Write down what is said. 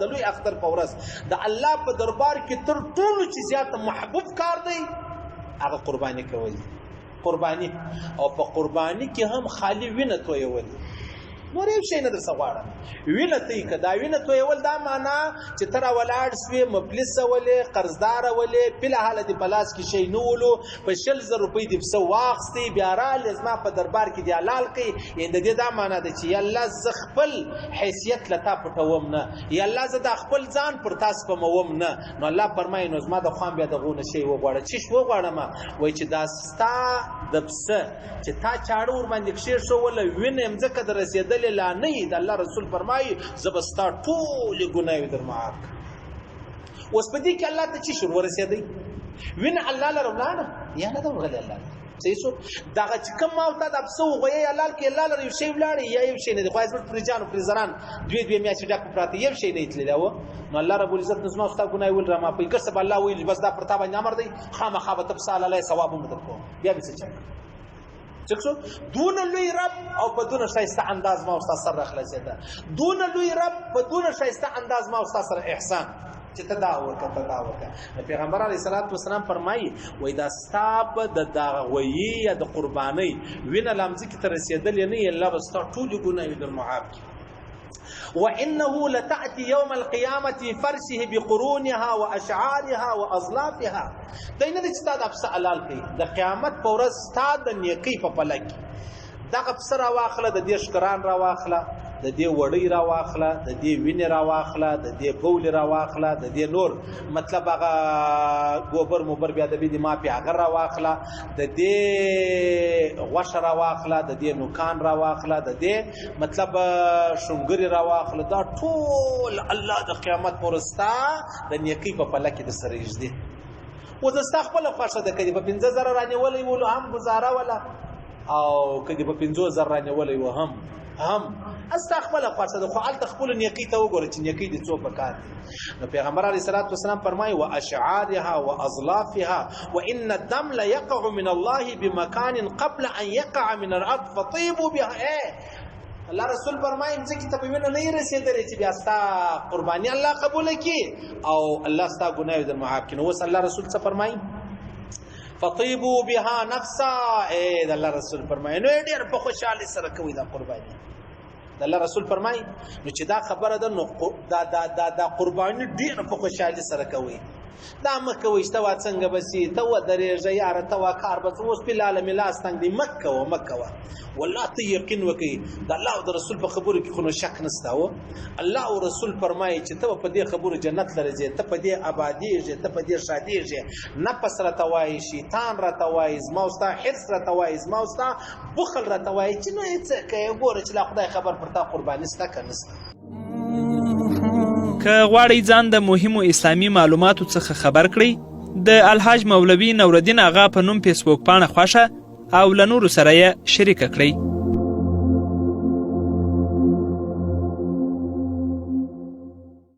د لوی اختر په ورځ د الله په دربار کې تر ټولو چې زیات محبوب کار دی هغه قرباني کول، قرباني. او په قرباني کې هم خالی وینه تویول، نور یو شی نه درڅه غواړم، وینه توی که. دا وینه تویول دا معنا چې ته راولاړ سوې مفلسه ولې، قرضداره ولې، فلحاله دې په لاس کې شی نه ولو، په 20,000 روپۍ دې پسه واخیستې، بیا رالې زما په دربار کې دې حلال کړې. یعنې د دې دا معنا ده چې یا الله زه خپل حیثیت له تا پټوم نه، یا الله زه دا خپل ځان پر تا سپموم نه. نو الله فرمایي نو زما د خوا بیا دغو نه شی وغواړه. څه شی وغواړم؟ وایي چې دا ستا د پسه چې تا چاړه ورباندې کښېښوله، وینه یې مځکه ته رسېدلې لا نه وي، د الله رسول فرمایي زه به ستا ټولې ګناوې در معاف کړم. اوس په دې کې الله ته څه شی ورسېدی؟ وینه الله لره ولاړه یا نه ده ورغلې الله ته؟ صحیح شو. دغه چې کوم ما ته د پسه وغویې حلال کړې، الله لره یو شی ولاړې یا یو شی نه دی. خو زموږ فریجان او فریزران دوې میاشتې ډک پراته، یو شی نه یې تللی و. نو الله رب العزت نو زما ستا ګناه ول رامعافوي. که څه به الله ویل بس دا پر تا باندې امر دی، خامخا به ته پسه حلالوې، ثواب هم درکوم. بیا به څه چل چکسو دون لوی رب او په دون شایسته انداز ما استاد سره خلاصېده، دون لوی رب په دون شایسته انداز ما استاد سره احسان چې ته دا وکړه ته دا وکړه. پیغمبر علیه الصلاۃ والسلام فرمایي وای دا ستا به د دغویي یا د قربانۍ وینه لمځکې ته رسېدلې نه یې، الله به ستا ټولې ګناوې در معاف کړي. وإنه لتأتي يوم القيامة في فرشه بقرونها وأشعارها وأظلافها. دا نه چې تا د پسه حلال کړي، د قیامت په ورځ ستا د نیکۍ په پله کې دغه پسه راواخله، د دې ښکران راواخله، د دې وړۍ راواخله، د دې وینې راواخله، د دې بول راواخله، د دې نور مطلب هغه ګوبر موبر بیا د دې مافي هغه راواخله، د دې غوښه راواخله، د دې نوکان راواخله، د دې مطلب شونګري راواخله. دا ټول الله د قیامت پر ورځ ستا د نیکۍ په پله کې د سره یږدي. اوس ستا خپله خوښه ده، که دې په 50,000 رانیولی ولو هم ګزاره وله، او که دې په 50,000 رانیولی و هم استا خپله خوښه ده. خو هلته خپلو نیکۍ ته وګوره چې نیکۍ دې څو پکار دي. نو پیغمبر علیه الصلاۃ والسلام فرمایي واشعارها واظلافها وان الدم ليقع من الله بمكان قبل ان يقع من الارض فطيبوا بها. الله رسول فرمایي ځکه ته په وینه نه رسېدلې چې بیا ستا قرباني الله قبول کړي او الله ستا ګناوې در معاف کړي. نو اوس الله رسول څه فرمایي؟ فطيبوا بها نفسا. د الله رسول فرمایي نو ډېر په خوشحالۍ سره کوي دا قرباني. د الله رسول فرمایي نو چې دا خبره ده نو دا قرباني ډېر په خوشحالۍ سره کوي. دا مه کوئ چې ته وا څنګه به سي، ته ودرېږه یاره، ته وا کار به اوس فلحاله مې لاس تنګ دی. مه کوه والله ته یقین وکړئ د الله او د رسول په خبرو کې خو نو شک نشته. الله او رسول فرمایي چې ته به په دې خبرو جنت لره ځې، ته په دې ابادېږې، ته په دې شادېږې. نفس راته وایي، شیطان راته وایي، زما او ستا حرص راته وایي، زما او ستا بخل راته وایي چې نو یې څه کوې، ګوره چې لا خدای خبر پر تا قرباني شته که نشته. که غواړئ ځان د مهمو اسلامي معلوماتو څخه خبر کړئ، د الحاج مولوي نورالدین اغا په نوم فیسبوک پاڼه خوښه او له نورو سره یې شریکه کړئ.